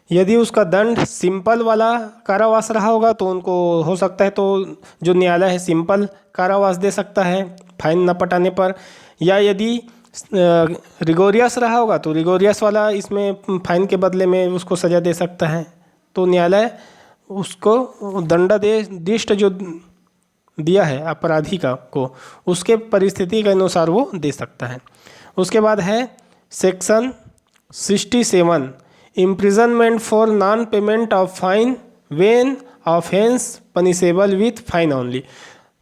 यदि उसका दंड सिंपल वाला कारावास रहा होगा तो उनको हो सकता है तो जो न्यायालय है सिंपल कारावास दे सकता है फाइन न पटाने पर, या यदि रिगोरियस रहा होगा तो रिगोरियस वाला इसमें फाइन के बदले में उसको सज़ा दे सकता है। तो न्यायालय उसको दंडादेश जो दिया है अपराधी का को उसके परिस्थिति के अनुसार वो दे सकता है। उसके बाद है section 67 imprisonment for non payment of fine when offence punishable with fine only.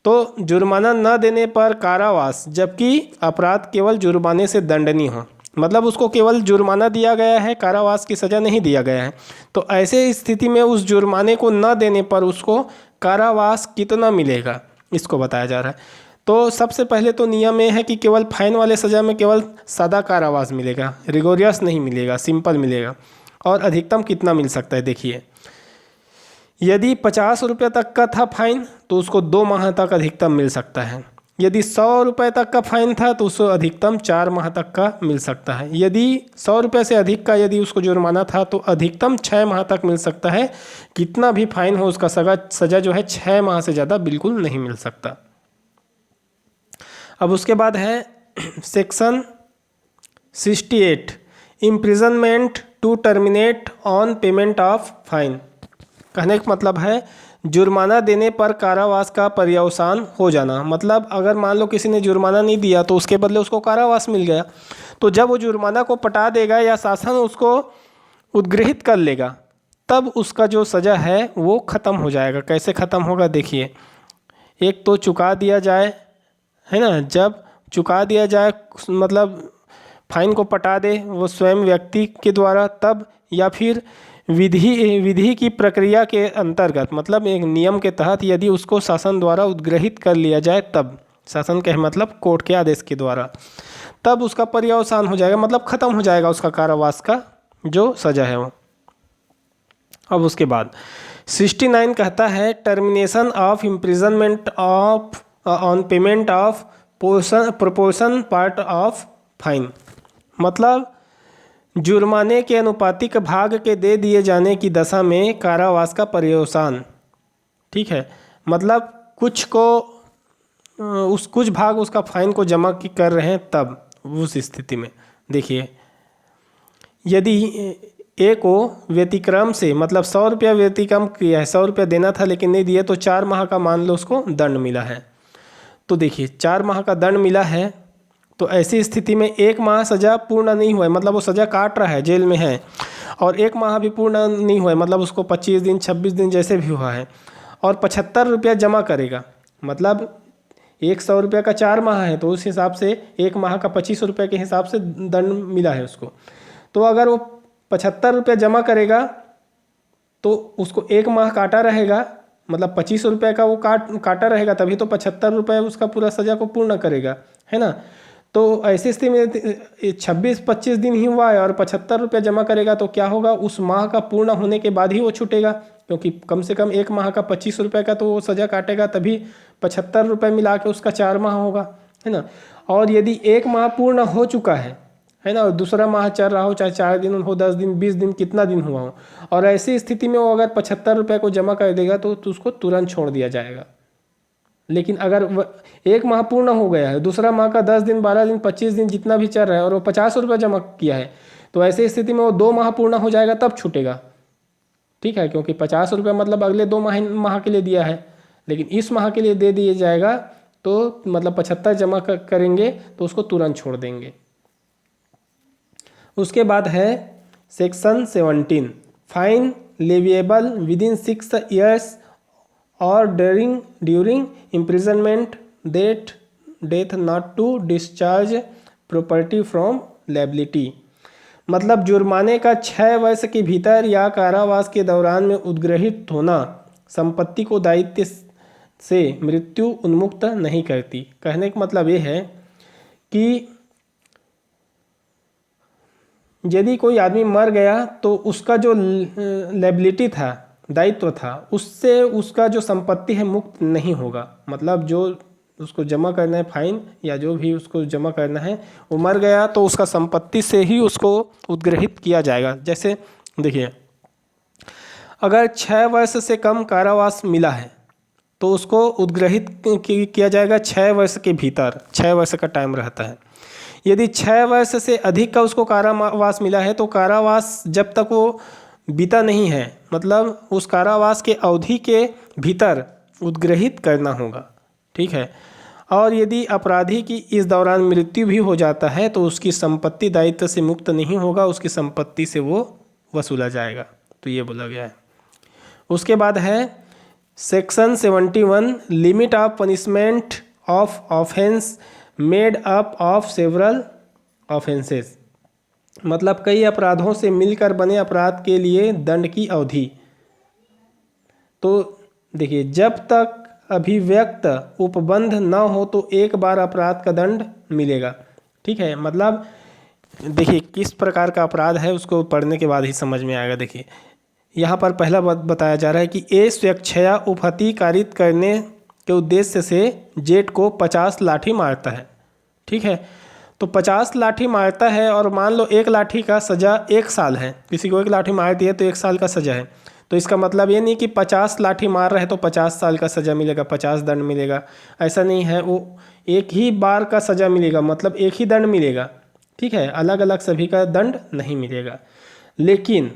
तो जुर्माना न देने पर कारावास, जबकि अपराध केवल जुर्माने से दंडनीय हो। मतलब उसको केवल जुर्माना दिया गया है, कारावास की सज़ा नहीं दिया गया है। तो ऐसे स्थिति में उस जुर्माने को न देने पर उसको कारावास कितना मिलेगा इसको बताया जा रहा है। तो सबसे पहले तो नियम ये है कि केवल फाइन वाले सज़ा में केवल सादा कारावास मिलेगा, रिगोरियस नहीं मिलेगा, सिंपल मिलेगा। और अधिकतम कितना मिल सकता है देखिए, यदि 50 रुपये तक का था फाइन तो उसको 2 माह तक अधिकतम मिल सकता है। यदि 100 रुपये तक का फाइन था तो उसको अधिकतम 4 माह तक का मिल सकता है। यदि 100 रुपये से अधिक का यदि उसको जुर्माना था तो अधिकतम 6 माह तक मिल सकता है। कितना भी फाइन हो उसका सज़ा जो है 6 माह से ज़्यादा बिल्कुल नहीं मिल सकता। अब उसके बाद है section 68 imprisonment to terminate on payment of fine. कहने का मतलब है जुर्माना देने पर कारावास का पर्यवसान हो जाना। मतलब अगर मान लो किसी ने जुर्माना नहीं दिया तो उसके बदले उसको कारावास मिल गया, तो जब वो जुर्माना को पटा देगा या शासन उसको उद्गृहित कर लेगा तब उसका जो सज़ा है वो ख़त्म हो जाएगा। कैसे ख़त्म होगा देखिए, एक तो चुका दिया जाए, है ना, जब चुका दिया जाए मतलब फाइन को पटा दे वो स्वयं व्यक्ति के द्वारा तब, या फिर विधि की प्रक्रिया के अंतर्गत मतलब एक नियम के तहत यदि उसको शासन द्वारा उद्गृहित कर लिया जाए तब, शासन के मतलब कोर्ट के आदेश के द्वारा, तब उसका पर्यवसान हो जाएगा, मतलब ख़त्म हो जाएगा उसका कारावास का जो सज़ा है वो। अब उसके बाद 69 कहता है termination of imprisonment of on payment of proportion part of fine. मतलब जुर्माने के अनुपातिक भाग के दे दिए जाने की दशा में कारावास का पर्यवसान। ठीक है, मतलब कुछ भाग उसका फाइन को जमा कर रहे हैं तब उस स्थिति में देखिए, यदि ए को व्यतिक्रम से मतलब 100 रुपया व्यतिक्रम किया है, 100 रुपया देना था लेकिन नहीं दिया तो 4 माह का मान लो उसको दंड मिला है। तो देखिए 4 माह का दंड मिला है तो ऐसी स्थिति में 1 माह सज़ा पूर्ण नहीं हुआ है, मतलब वो सज़ा काट रहा है, जेल में है, और 1 माह भी पूर्ण नहीं हुआ है, मतलब उसको 25 दिन 26 दिन जैसे भी हुआ है, और 75 रुपया जमा करेगा। मतलब 100 रुपये का 4 माह है तो उस हिसाब से 1 माह का 25 रुपये के हिसाब से दंड मिला है उसको। तो अगर वो 75 रुपये जमा करेगा तो उसको 1 माह काटा रहेगा, मतलब 25 रुपये का वो काटा रहेगा, तभी तो 75 रुपये उसका पूरा सज़ा को पूर्ण करेगा, है ना। तो ऐसी स्थिति में 26-25 दिन ही हुआ है और 75 रुपये जमा करेगा तो क्या होगा, उस माह का पूर्ण होने के बाद ही वो छूटेगा, क्योंकि कम से कम 1 माह का 25 रुपये का तो वो सज़ा काटेगा, तभी 75 रुपये मिला के उसका 4 माह होगा, है ना। और यदि 1 माह पूर्ण हो चुका है ना, और दूसरा माह चल रहा हो, चाहे 4 दिन हो, 10 दिन, 20 दिन, कितना दिन हुआ हो, और ऐसी स्थिति में वो अगर 75 रुपये को जमा कर देगा तो उसको तुरंत छोड़ दिया जाएगा। लेकिन अगर 1 माह पूर्ण हो गया है, दूसरा माह का 10 दिन, 12 दिन, 25 दिन जितना भी चल रहा है और वो 50 रुपये जमा किया है, तो ऐसी स्थिति में वो 2 माह पूर्ण हो जाएगा तब छूटेगा। ठीक है, क्योंकि 50 रुपये मतलब अगले 2 माह के लिए दिया है, लेकिन इस माह के लिए दे दिया जाएगा तो मतलब 75 जमा करेंगे तो उसको तुरंत छोड़ देंगे। उसके बाद है section 17 fine leviable within 6 years और during imprisonment death not to discharge property from liability. मतलब जुर्माने का 6 वर्ष के भीतर या कारावास के दौरान में उद्गृहित होना संपत्ति को दायित्व से मृत्यु उन्मुक्त नहीं करती। कहने का मतलब ये है कि यदि कोई आदमी मर गया तो उसका जो लायबिलिटी था, दायित्व था, उससे उसका जो संपत्ति है मुक्त नहीं होगा। मतलब जो उसको जमा करना है फाइन या जो भी उसको जमा करना है, वो मर गया तो उसका संपत्ति से ही उसको उद्गृहित किया जाएगा। जैसे देखिए अगर 6 वर्ष से कम कारावास मिला है तो उसको उद्ग्रहित किया जाएगा 6 वर्ष के भीतर, 6 वर्ष का टाइम रहता है। यदि 6 वर्ष से अधिक का उसको कारावास मिला है तो कारावास जब तक वो बीता नहीं है, मतलब उस कारावास के अवधि के भीतर उद्ग्रहित करना होगा, ठीक है। और यदि अपराधी की इस दौरान मृत्यु भी हो जाता है तो उसकी संपत्ति दायित्व से मुक्त नहीं होगा, उसकी संपत्ति से वो वसूला जाएगा। तो ये बोला गया है। उसके बाद है section 71 limit of punishment of offence made up of several offences, मतलब कई अपराधों से मिलकर बने अपराध के लिए दंड की अवधि। तो देखिए, जब तक अभिव्यक्त उपबंध न हो तो एक बार अपराध का दंड मिलेगा, ठीक है। मतलब देखिए किस प्रकार का अपराध है उसको पढ़ने के बाद ही समझ में आएगा। देखिए यहाँ पर पहला बताया जा रहा है कि ए स्वेच्छया उपहति कारित करने के उद्देश्य से जेठ को 50 लाठी मारता है, ठीक है। तो 50 लाठी मारता है और मान लो एक लाठी का सज़ा 1 साल है, किसी को 1 लाठी मार दिया तो 1 साल का सज़ा है। तो इसका मतलब ये नहीं कि 50 लाठी मार रहे तो 50 साल का सज़ा मिलेगा, 50 दंड मिलेगा, ऐसा नहीं है। वो एक ही बार का सज़ा मिलेगा, मतलब एक ही दंड मिलेगा, ठीक है। अलग अलग सभी का दंड नहीं मिलेगा। लेकिन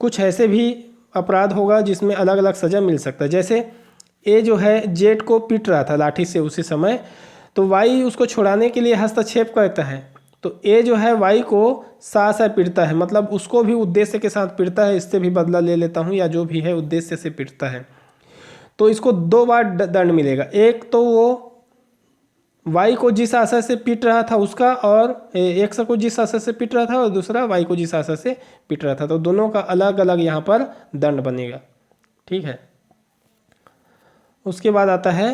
कुछ ऐसे भी अपराध होगा जिसमें अलग अलग सज़ा मिल सकता है। जैसे ए जो है जेठ को पीट रहा था लाठी से उसी समय, तो वाई उसको छुड़ाने के लिए हस्तक्षेप करता है, तो ए जो है वाई को सा पीटता है, मतलब उसको भी उद्देश्य के साथ पीटता है, इससे भी बदला ले लेता हूँ या जो भी है उद्देश्य से पीटता है। तो इसको 2 बार दंड मिलेगा। एक तो वो वाई को जिस आशय से पीट रहा था उसका, और एक को जिस आशय से पीट रहा था और दूसरा वाई को जिस आशय से पीट रहा था, तो दोनों का अलग अलग यहाँ पर दंड बनेगा, ठीक है। उसके बाद आता है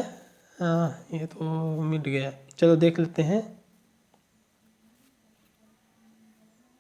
ये तो मिट गया, चलो देख लेते हैं।